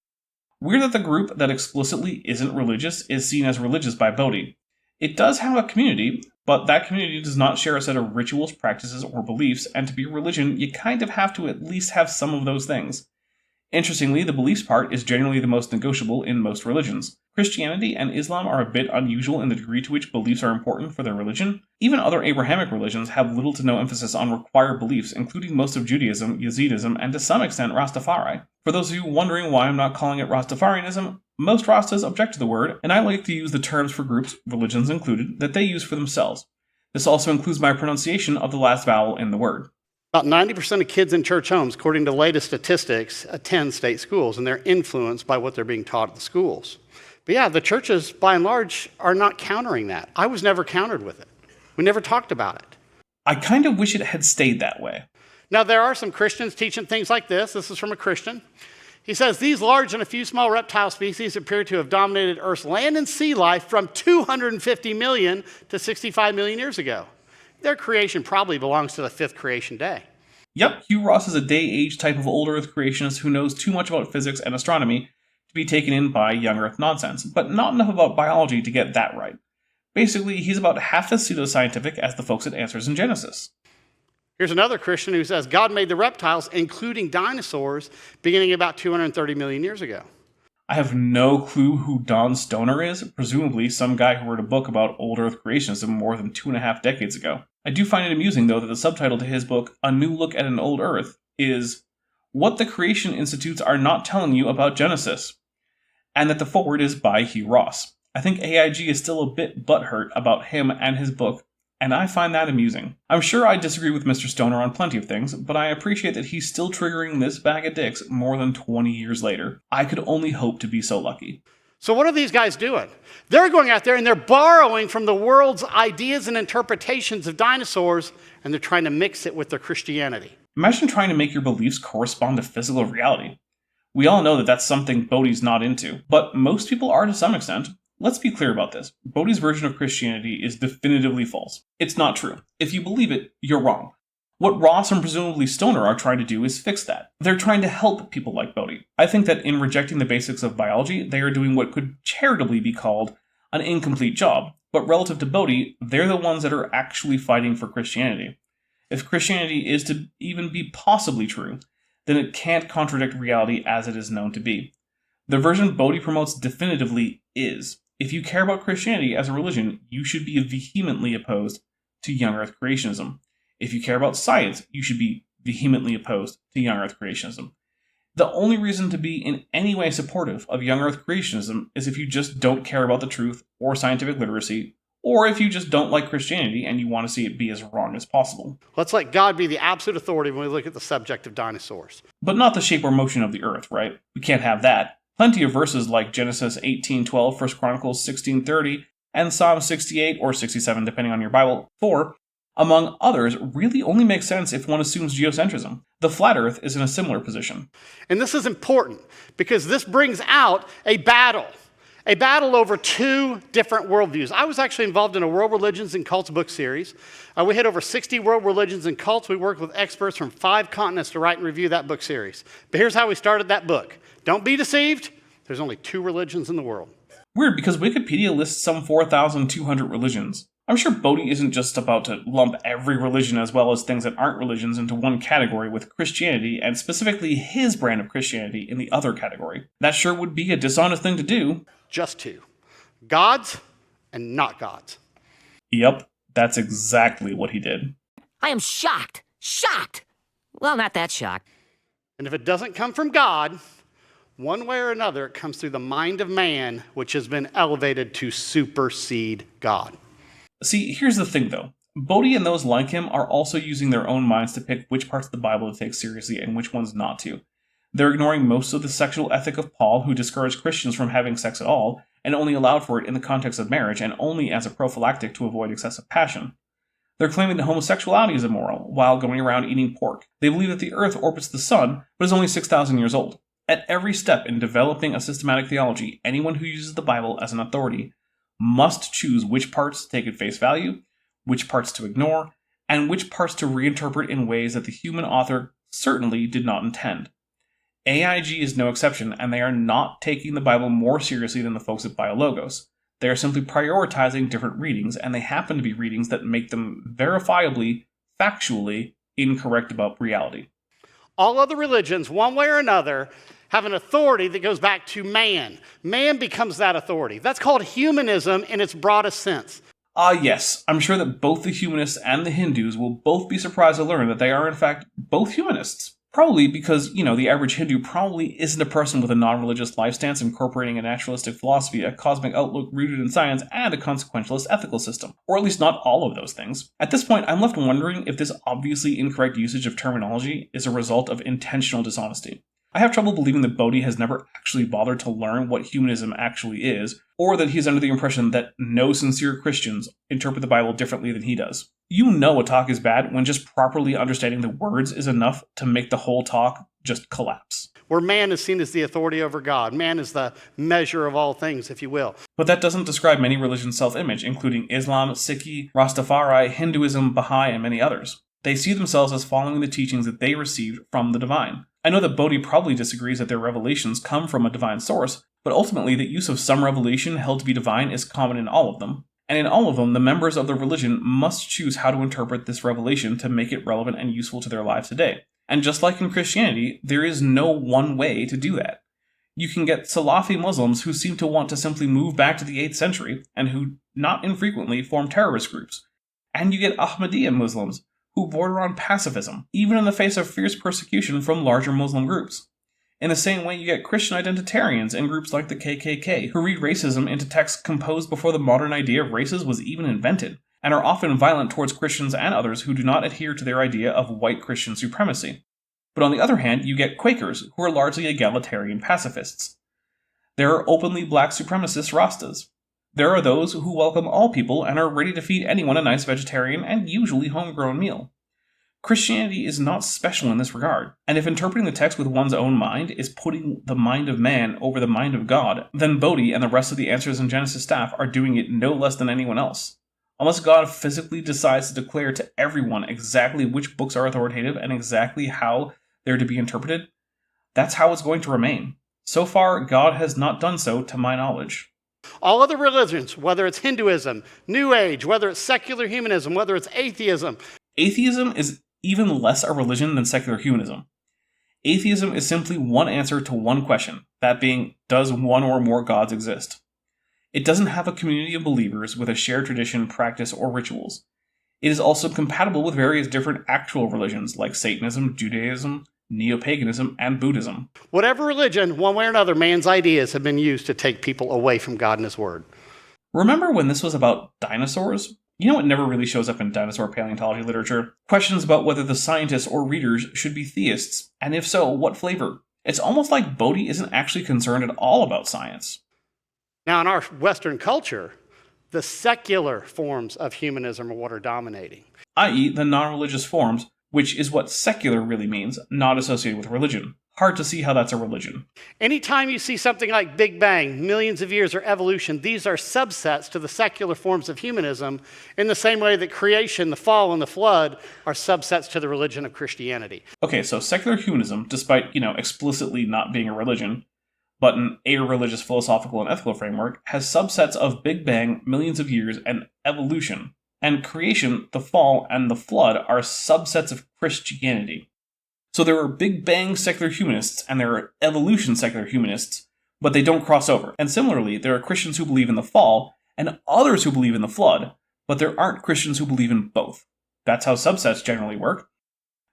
Weird that the group that explicitly isn't religious is seen as religious by Bodie. It does have a community, but that community does not share a set of rituals, practices, or beliefs, and to be a religion, you kind of have to at least have some of those things. Interestingly, the beliefs part is generally the most negotiable in most religions. Christianity and Islam are a bit unusual in the degree to which beliefs are important for their religion. Even other Abrahamic religions have little to no emphasis on required beliefs, including most of Judaism, Yazidism, and to some extent Rastafari. For those of you wondering why I'm not calling it Rastafarianism, most Rastas object to the word, and I like to use the terms for groups, religions included, that they use for themselves. This also includes my pronunciation of the last vowel in the word. About 90% of kids in church homes, according to latest statistics, attend state schools, and they're influenced by what they're being taught at the schools. But yeah, the churches, by and large, are not countering that. I was never countered with it. We never talked about it. I kind of wish it had stayed that way. Now, there are some Christians teaching things like this. This is from a Christian. He says, these large and a few small reptile species appear to have dominated Earth's land and sea life from 250 million to 65 million years ago. Their creation probably belongs to the fifth creation day. Yep, Hugh Ross is a day-age type of old Earth creationist who knows too much about physics and astronomy to be taken in by young Earth nonsense, but not enough about biology to get that right. Basically, he's about half as pseudoscientific as the folks at Answers in Genesis. Here's another Christian who says God made the reptiles, including dinosaurs, beginning about 230 million years ago. I have no clue who Don Stoner is, presumably some guy who wrote a book about old Earth creationism more than 2.5 decades ago. I do find it amusing, though, that the subtitle to his book, A New Look at an Old Earth, is What the Creation Institutes Are Not Telling You About Genesis, and that the foreword is by Hugh Ross. I think AIG is still a bit butthurt about him and his book, and I find that amusing. I'm sure I disagree with Mr. Stoner on plenty of things, but I appreciate that he's still triggering this bag of dicks more than 20 years later. I could only hope to be so lucky. So what are these guys doing? They're going out there and they're borrowing from the world's ideas and interpretations of dinosaurs, and they're trying to mix it with their Christianity. Imagine trying to make your beliefs correspond to physical reality. We all know that that's something Bodie's not into, but most people are to some extent. Let's be clear about this. Bodie's version of Christianity is definitively false. It's not true. If you believe it, you're wrong. What Ross and presumably Stoner are trying to do is fix that. They're trying to help people like Bodie. I think that in rejecting the basics of biology, they are doing what could charitably be called an incomplete job. But relative to Bodie, they're the ones that are actually fighting for Christianity. If Christianity is to even be possibly true, then it can't contradict reality as it is known to be. The version Bodie promotes definitively is. If you care about Christianity as a religion, you should be vehemently opposed to young Earth creationism. If you care about science, you should be vehemently opposed to young Earth creationism. The only reason to be in any way supportive of young Earth creationism is if you just don't care about the truth or scientific literacy, or if you just don't like Christianity and you want to see it be as wrong as possible. Let's let God be the absolute authority when we look at the subject of dinosaurs. But not the shape or motion of the Earth, right? We can't have that. Plenty of verses like Genesis 18:12, 1 Chronicles 16:30, and Psalm 68 or 67, depending on your Bible, 4, among others, really only make sense if one assumes geocentrism. The flat Earth is in a similar position. And this is important because this brings out a battle over two different worldviews. I was actually involved in a World Religions and Cults book series. We had over 60 world religions and cults. We worked with experts from 5 continents to write and review that book series. But here's how we started that book. Don't be deceived. There's only 2 religions in the world. Weird, because Wikipedia lists some 4,200 religions. I'm sure Bodie isn't just about to lump every religion as well as things that aren't religions into one category with Christianity, and specifically his brand of Christianity in the other category. That sure would be a dishonest thing to do. Just 2. Gods and not gods. Yep, that's exactly what he did. I am shocked. Shocked. Well, not that shocked. And if it doesn't come from God, one way or another, it comes through the mind of man, which has been elevated to supersede God. See, here's the thing though. Bodie and those like him are also using their own minds to pick which parts of the Bible to take seriously and which ones not to. They're ignoring most of the sexual ethic of Paul, who discouraged Christians from having sex at all, and only allowed for it in the context of marriage and only as a prophylactic to avoid excessive passion. They're claiming that homosexuality is immoral, while going around eating pork. They believe that the Earth orbits the Sun, but is only 6,000 years old. At every step in developing a systematic theology, anyone who uses the Bible as an authority must choose which parts to take at face value, which parts to ignore, and which parts to reinterpret in ways that the human author certainly did not intend. AIG is no exception, and they are not taking the Bible more seriously than the folks at BioLogos. They are simply prioritizing different readings, and they happen to be readings that make them verifiably, factually incorrect about reality. All other religions, one way or another, have an authority that goes back to man. Man becomes that authority. That's called humanism in its broadest sense. Yes, I'm sure that both the humanists and the Hindus will both be surprised to learn that they are in fact both humanists. Probably because, the average Hindu probably isn't a person with a non-religious life stance incorporating a naturalistic philosophy, a cosmic outlook rooted in science, and a consequentialist ethical system. Or at least not all of those things. At this point, I'm left wondering if this obviously incorrect usage of terminology is a result of intentional dishonesty. I have trouble believing that Bodie has never actually bothered to learn what humanism actually is, or that he's under the impression that no sincere Christians interpret the Bible differently than he does. You know a talk is bad when just properly understanding the words is enough to make the whole talk just collapse. Where man is seen as the authority over God. Man is the measure of all things, if you will. But that doesn't describe many religions' self-image, including Islam, Sikhi, Rastafari, Hinduism, Baha'i, and many others. They see themselves as following the teachings that they received from the divine. I know that Bodie probably disagrees that their revelations come from a divine source, but ultimately the use of some revelation held to be divine is common in all of them. And in all of them, the members of the religion must choose how to interpret this revelation to make it relevant and useful to their lives today. And just like in Christianity, there is no one way to do that. You can get Salafi Muslims who seem to want to simply move back to the 8th century, and who, not infrequently, form terrorist groups. And you get Ahmadiyya Muslims, who border on pacifism, even in the face of fierce persecution from larger Muslim groups. In the same way, you get Christian identitarians and groups like the KKK, who read racism into texts composed before the modern idea of races was even invented, and are often violent towards Christians and others who do not adhere to their idea of white Christian supremacy. But on the other hand, you get Quakers, who are largely egalitarian pacifists. There are openly black supremacist Rastas. There are those who welcome all people and are ready to feed anyone a nice vegetarian and usually homegrown meal. Christianity is not special in this regard, and if interpreting the text with one's own mind is putting the mind of man over the mind of God, then Bodie and the rest of the Answers in Genesis staff are doing it no less than anyone else. Unless God physically decides to declare to everyone exactly which books are authoritative and exactly how they're to be interpreted, that's how it's going to remain. So far, God has not done so to my knowledge. All other religions, whether it's Hinduism, New Age, whether it's secular humanism, whether it's atheism. Atheism is even less a religion than secular humanism. Atheism is simply one answer to one question, that being, does one or more gods exist? It doesn't have a community of believers with a shared tradition, practice, or rituals. It is also compatible with various different actual religions like Satanism, Judaism, Neo-paganism, and Buddhism. Whatever religion, one way or another, man's ideas have been used to take people away from God and His Word. Remember when this was about dinosaurs? You know what never really shows up in dinosaur paleontology literature? Questions about whether the scientists or readers should be theists, and if so, what flavor. It's almost like Bodie isn't actually concerned at all about science. Now, in our Western culture, the secular forms of humanism are what are dominating. I.e., the non-religious forms, which is what secular really means, not associated with religion. Hard to see how that's a religion. Anytime you see something like Big Bang, millions of years, or evolution, these are subsets to the secular forms of humanism in the same way that creation, the fall, and the flood are subsets to the religion of Christianity. Okay, so secular humanism, despite, explicitly not being a religion, but an a-religious philosophical and ethical framework, has subsets of Big Bang, millions of years, and evolution. And creation, the fall, and the flood are subsets of Christianity. So there are Big Bang secular humanists and there are evolution secular humanists, but they don't cross over. And similarly, there are Christians who believe in the fall and others who believe in the flood, but there aren't Christians who believe in both. That's how subsets generally work.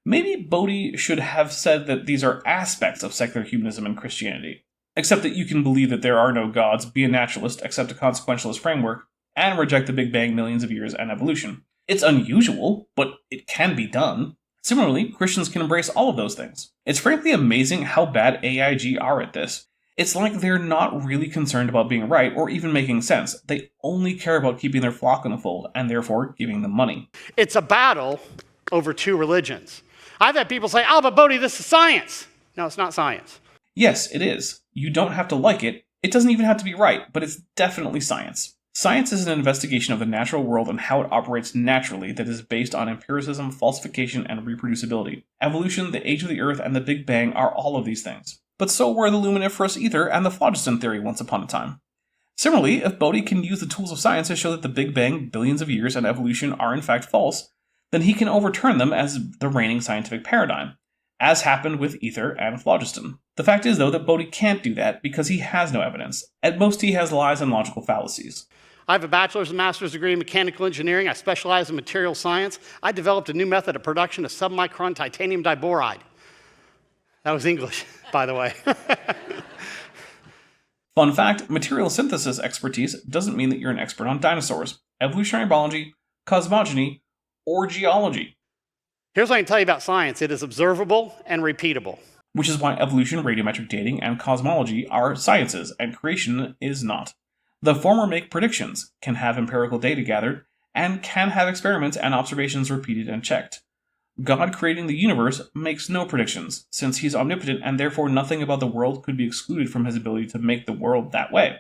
Maybe Bodie should have said that these are aspects of secular humanism and Christianity, except that you can believe that there are no gods, be a naturalist, accept a consequentialist framework, and reject the Big Bang, millions of years, and evolution. It's unusual, but it can be done. Similarly, Christians can embrace all of those things. It's frankly amazing how bad AIG are at this. It's like they're not really concerned about being right or even making sense. They only care about keeping their flock in the fold and therefore giving them money. It's a battle over two religions. I've had people say, oh, but Bodie, this is science. No, it's not science. Yes, it is. You don't have to like it. It doesn't even have to be right, but it's definitely science. Science is an investigation of the natural world and how it operates naturally that is based on empiricism, falsification, and reproducibility. Evolution, the age of the Earth, and the Big Bang are all of these things. But so were the luminiferous ether and the phlogiston theory once upon a time. Similarly, if Bodie can use the tools of science to show that the Big Bang, billions of years, and evolution are in fact false, then he can overturn them as the reigning scientific paradigm, as happened with ether and phlogiston. The fact is, though, that Bodie can't do that because he has no evidence. At most, he has lies and logical fallacies. I have a bachelor's and master's degree in mechanical engineering. I specialize in material science. I developed a new method of production of submicron titanium diboride. That was English, by the way. Fun fact, material synthesis expertise doesn't mean that you're an expert on dinosaurs, evolutionary biology, cosmogony, or geology. Here's what I can tell you about science. It is observable and repeatable. Which is why evolution, radiometric dating, and cosmology are sciences, and creation is not. The former make predictions, can have empirical data gathered, and can have experiments and observations repeated and checked. God creating the universe makes no predictions, since he's omnipotent and therefore nothing about the world could be excluded from his ability to make the world that way.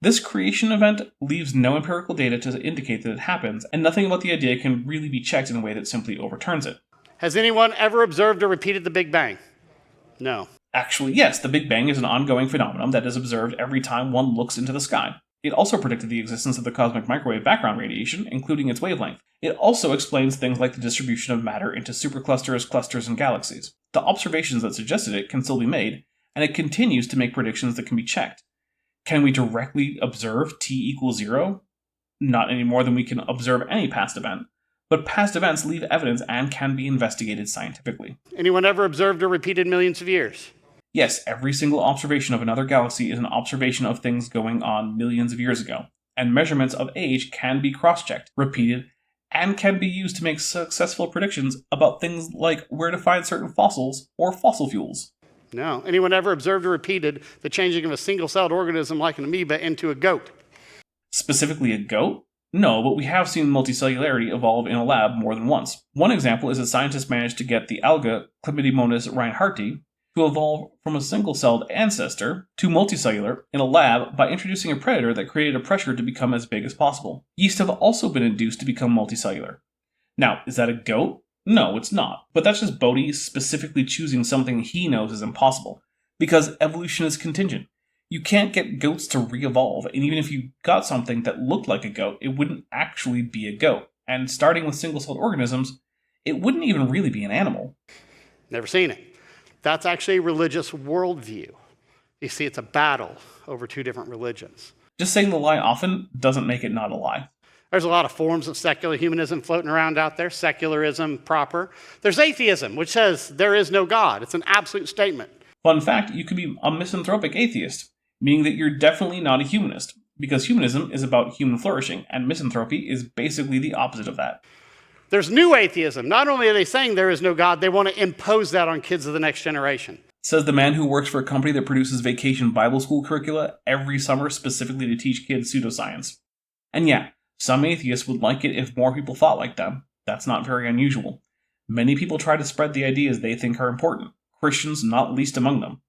This creation event leaves no empirical data to indicate that it happens, and nothing about the idea can really be checked in a way that simply overturns it. Has anyone ever observed or repeated the Big Bang? No. Actually, yes, the Big Bang is an ongoing phenomenon that is observed every time one looks into the sky. It also predicted the existence of the cosmic microwave background radiation, including its wavelength. It also explains things like the distribution of matter into superclusters, clusters, and galaxies. The observations that suggested it can still be made, and it continues to make predictions that can be checked. Can we directly observe t equals 0? Not any more than we can observe any past event. But past events leave evidence and can be investigated scientifically. Anyone ever observed or repeated millions of years? Yes, every single observation of another galaxy is an observation of things going on millions of years ago, and measurements of age can be cross-checked, repeated, and can be used to make successful predictions about things like where to find certain fossils or fossil fuels. No. Anyone ever observed or repeated the changing of a single-celled organism like an amoeba into a goat? Specifically a goat? No, but we have seen multicellularity evolve in a lab more than once. One example is that scientists managed to get the alga Chlamydomonas reinhardti to evolve from a single-celled ancestor to multicellular in a lab by introducing a predator that created a pressure to become as big as possible. Yeast have also been induced to become multicellular. Now, is that a goat? No, it's not. But that's just Bodie specifically choosing something he knows is impossible, because evolution is contingent. You can't get goats to re-evolve, and even if you got something that looked like a goat, it wouldn't actually be a goat. And starting with single-celled organisms, it wouldn't even really be an animal. Never seen it. That's actually a religious worldview. You see, it's a battle over two different religions. Just saying the lie often doesn't make it not a lie. There's a lot of forms of secular humanism floating around out there, secularism proper. There's atheism, which says there is no God. It's an absolute statement. Fun fact, you could be a misanthropic atheist, meaning that you're definitely not a humanist, because humanism is about human flourishing, and misanthropy is basically the opposite of that. There's new atheism. Not only are they saying there is no God, they want to impose that on kids of the next generation. Says the man who works for a company that produces vacation Bible school curricula every summer specifically to teach kids pseudoscience. And yeah, some atheists would like it if more people thought like them. That's not very unusual. Many people try to spread the ideas they think are important, Christians not least among them.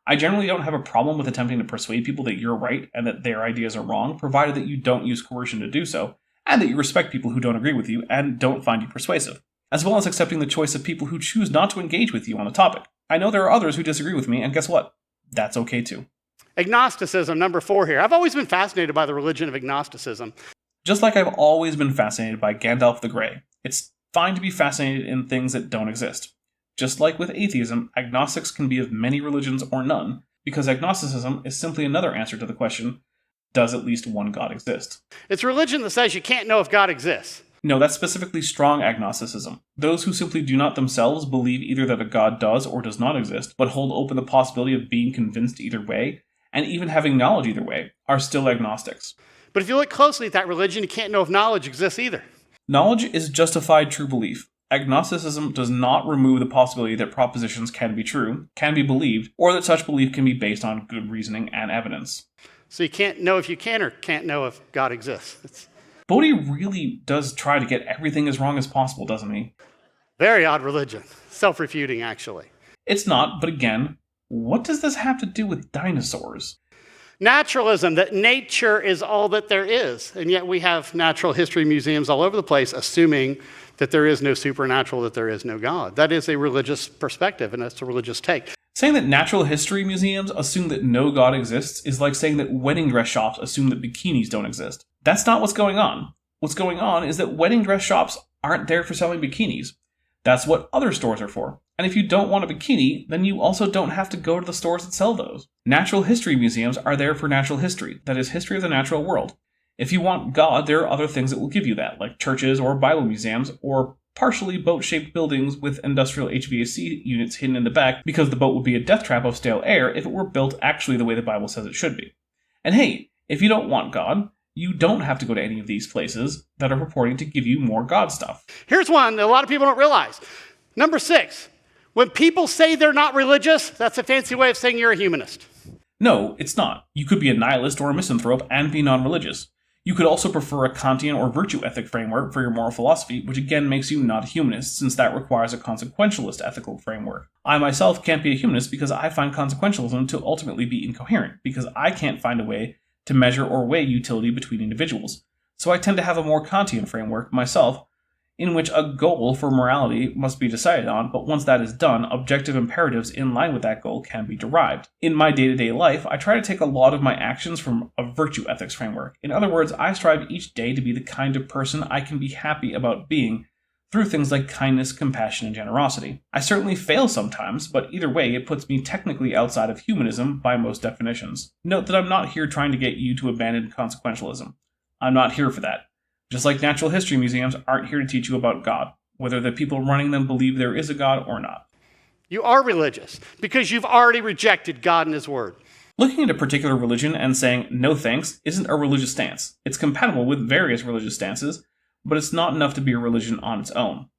I generally don't have a problem with attempting to persuade people that you're right and that their ideas are wrong, provided that you don't use coercion to do so, and that you respect people who don't agree with you and don't find you persuasive, as well as accepting the choice of people who choose not to engage with you on a topic. I know there are others who disagree with me, and guess what? That's okay too. Agnosticism, number 4 here. I've always been fascinated by the religion of agnosticism. Just like I've always been fascinated by Gandalf the Grey, it's fine to be fascinated in things that don't exist. Just like with atheism, agnostics can be of many religions or none, because agnosticism is simply another answer to the question, does at least one God exist? It's a religion that says you can't know if God exists. No, that's specifically strong agnosticism. Those who simply do not themselves believe either that a God does or does not exist, but hold open the possibility of being convinced either way, and even having knowledge either way, are still agnostics. But if you look closely at that religion, you can't know if knowledge exists either. Knowledge is justified true belief. Agnosticism does not remove the possibility that propositions can be true, can be believed, or that such belief can be based on good reasoning and evidence. So you can't know if you can or can't know if God exists. Bodie really does try to get everything as wrong as possible, doesn't he? Very odd religion. Self-refuting, actually. It's not, but again, what does this have to do with dinosaurs? Naturalism, that nature is all that there is. And yet we have natural history museums all over the place assuming that there is no supernatural, that there is no God. That is a religious perspective, and that's a religious take. Saying that natural history museums assume that no God exists is like saying that wedding dress shops assume that bikinis don't exist. That's not what's going on. What's going on is that wedding dress shops aren't there for selling bikinis. That's what other stores are for. And if you don't want a bikini, then you also don't have to go to the stores that sell those. Natural history museums are there for natural history, that is, history of the natural world. If you want God, there are other things that will give you that, like churches or Bible museums, or partially boat-shaped buildings with industrial HVAC units hidden in the back, because the boat would be a death trap of stale air if it were built actually the way the Bible says it should be. And hey, if you don't want God, you don't have to go to any of these places that are purporting to give you more God stuff. Here's one that a lot of people don't realize. Number 6, when people say they're not religious, that's a fancy way of saying you're a humanist. No, it's not. You could be a nihilist or a misanthrope and be non-religious. You could also prefer a Kantian or virtue ethic framework for your moral philosophy, which again makes you not a humanist, since that requires a consequentialist ethical framework. I myself can't be a humanist because I find consequentialism to ultimately be incoherent, because I can't find a way to measure or weigh utility between individuals. So I tend to have a more Kantian framework myself, in which a goal for morality must be decided on, but once that is done, objective imperatives in line with that goal can be derived. In my day-to-day life, I try to take a lot of my actions from a virtue ethics framework. In other words, I strive each day to be the kind of person I can be happy about being through things like kindness, compassion, and generosity. I certainly fail sometimes, but either way, it puts me technically outside of humanism by most definitions. Note that I'm not here trying to get you to abandon consequentialism. I'm not here for that. Just like natural history museums aren't here to teach you about God, whether the people running them believe there is a God or not. You are religious because you've already rejected God and His Word. Looking at a particular religion and saying no thanks isn't a religious stance. It's compatible with various religious stances, but it's not enough to be a religion on its own.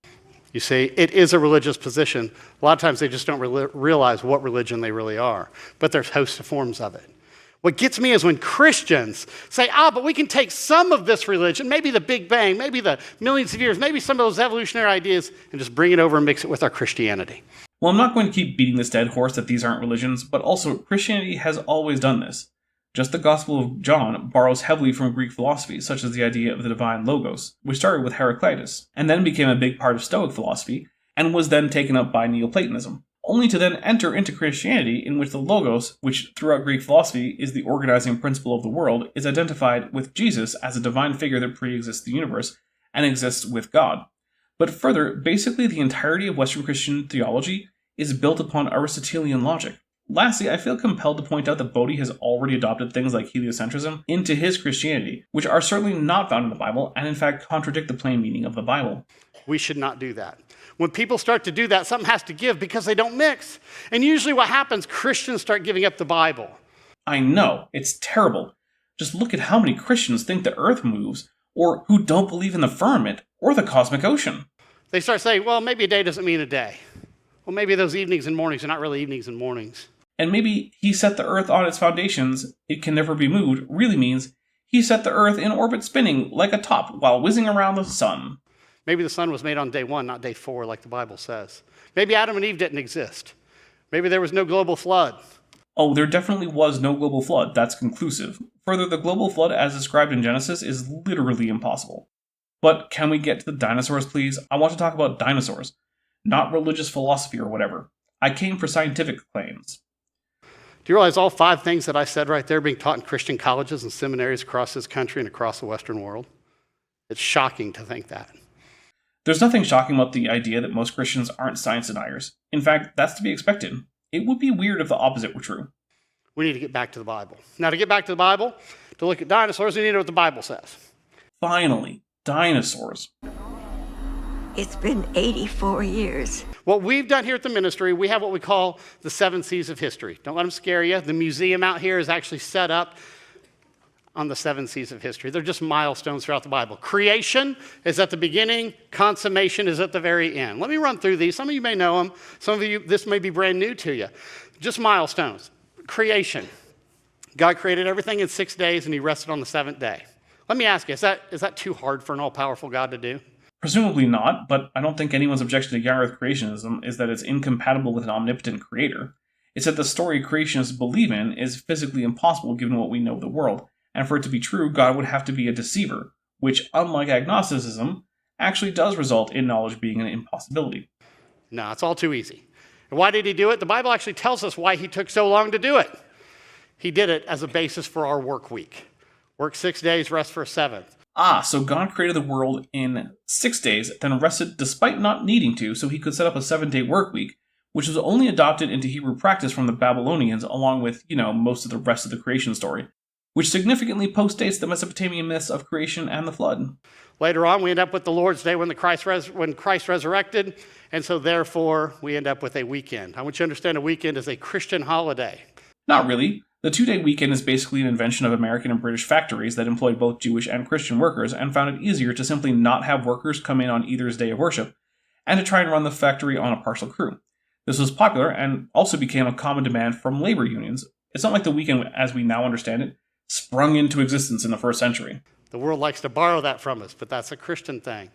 You see, it is a religious position. A lot of times they just don't realize what religion they really are, but there's hosts of forms of it. What gets me is when Christians say, but we can take some of this religion, maybe the Big Bang, maybe the millions of years, maybe some of those evolutionary ideas, and just bring it over and mix it with our Christianity. Well, I'm not going to keep beating this dead horse that these aren't religions, but also Christianity has always done this. Just the Gospel of John borrows heavily from Greek philosophy, such as the idea of the divine logos, which started with Heraclitus, and then became a big part of Stoic philosophy, and was then taken up by Neoplatonism, only to then enter into Christianity, in which the logos, which throughout Greek philosophy is the organizing principle of the world, is identified with Jesus as a divine figure that pre-exists the universe and exists with God. But further, basically the entirety of Western Christian theology is built upon Aristotelian logic. Lastly, I feel compelled to point out that Bodie has already adopted things like heliocentrism into his Christianity, which are certainly not found in the Bible and in fact contradict the plain meaning of the Bible. We should not do that. When people start to do that, something has to give because they don't mix. And usually what happens, Christians start giving up the Bible. I know, it's terrible. Just look at how many Christians think the earth moves, or who don't believe in the firmament, or the cosmic ocean. They start saying, well, maybe a day doesn't mean a day. Well, maybe those evenings and mornings are not really evenings and mornings. And maybe he set the earth on its foundations, it can never be moved, really means he set the earth in orbit spinning like a top while whizzing around the sun. Maybe the sun was made on day 1, not day 4, like the Bible says. Maybe Adam and Eve didn't exist. Maybe there was no global flood. Oh, there definitely was no global flood, that's conclusive. Further, the global flood as described in Genesis is literally impossible. But can we get to the dinosaurs, please? I want to talk about dinosaurs, not religious philosophy or whatever. I came for scientific claims. Do you realize all 5 things that I said right there are being taught in Christian colleges and seminaries across this country and across the Western world? It's shocking to think that. There's nothing shocking about the idea that most Christians aren't science deniers. In fact, that's to be expected. It would be weird if the opposite were true. We need to get back to the Bible. Now, to get back to the Bible, to look at dinosaurs, we need to know what the Bible says. Finally, dinosaurs. It's been 84 years. What we've done here at the ministry, we have what we call the 7 C's of history. Don't let them scare you. The museum out here is actually set up on the 7 C's of history. They're just milestones throughout the Bible. Creation is at the beginning, consummation is at the very end. Let me run through these. Some of you may know them. Some of you, this may be brand new to you. Just milestones. Creation. God created everything in 6 days and he rested on the 7th day. Let me ask you, is that too hard for an all-powerful God to do? Presumably not, but I don't think anyone's objection to young earth creationism is that it's incompatible with an omnipotent creator. It's that the story creationists believe in is physically impossible given what we know of the world, and for it to be true, God would have to be a deceiver, which, unlike agnosticism, actually does result in knowledge being an impossibility. No, it's all too easy. And why did he do it? The Bible actually tells us why he took so long to do it. He did it as a basis for our work week. Work 6 days, rest for a 7th. So God created the world in 6 days, then rested despite not needing to, so he could set up a 7-day work week, which was only adopted into Hebrew practice from the Babylonians, along with, most of the rest of the creation story, which significantly postdates the Mesopotamian myths of creation and the flood. Later on, we end up with the Lord's Day when Christ resurrected, and so therefore we end up with a weekend. I want you to understand a weekend is a Christian holiday. Not really. The 2-day weekend is basically an invention of American and British factories that employed both Jewish and Christian workers and found it easier to simply not have workers come in on either's day of worship, and to try and run the factory on a partial crew. This was popular and also became a common demand from labor unions. It's not like the weekend, as we now understand it, sprung into existence in the 1st century. The world likes to borrow that from us, but that's a Christian thing.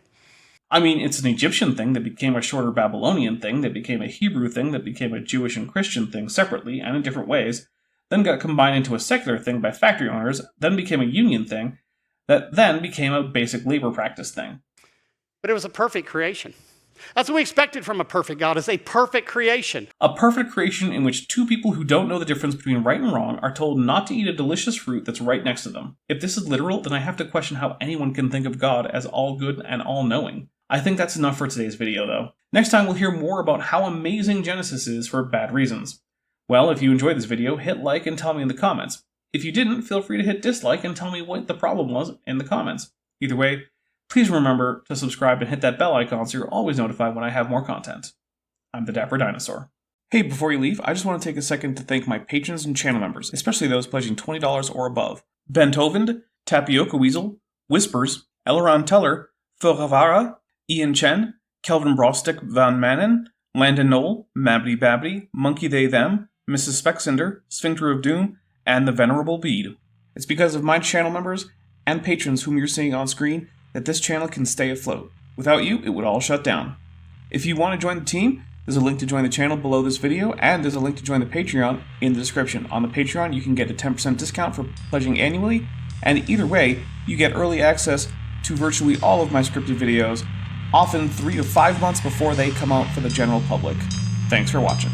I mean, it's an Egyptian thing that became a shorter Babylonian thing, that became a Hebrew thing, that became a Jewish and Christian thing separately and in different ways, then got combined into a secular thing by factory owners, then became a union thing, that then became a basic labor practice thing. But it was a perfect creation. That's what we expected from a perfect God, is a perfect creation. A perfect creation in which 2 people who don't know the difference between right and wrong are told not to eat a delicious fruit that's right next to them. If this is literal, then I have to question how anyone can think of God as all good and all-knowing. I think that's enough for today's video, though. Next time we'll hear more about how amazing Genesis is for bad reasons. Well, if you enjoyed this video, hit like and tell me in the comments. If you didn't, feel free to hit dislike and tell me what the problem was in the comments. Either way, please remember to subscribe and hit that bell icon so you're always notified when I have more content. I'm the Dapper Dinosaur. Hey, before you leave, I just want to take a second to thank my patrons and channel members, especially those pledging $20 or above. Ben Tovind, Tapioca Weasel, Whispers, Elron Teller, Phil Ravara, Ian Chen, Kelvin Brostick Van Manen, Landon Knoll, Mabbity Babbity, Monkey They Them, Mrs. Speckcinder, Sphincter of Doom, and the Venerable Bede. It's because of my channel members and patrons whom you're seeing on screen that this channel can stay afloat. Without you, it would all shut down. If you want to join the team, there's a link to join the channel below this video, and there's a link to join the Patreon in the description. On the Patreon, you can get a 10% discount for pledging annually, and either way, you get early access to virtually all of my scripted videos, often 3 to 5 months before they come out for the general public. Thanks for watching.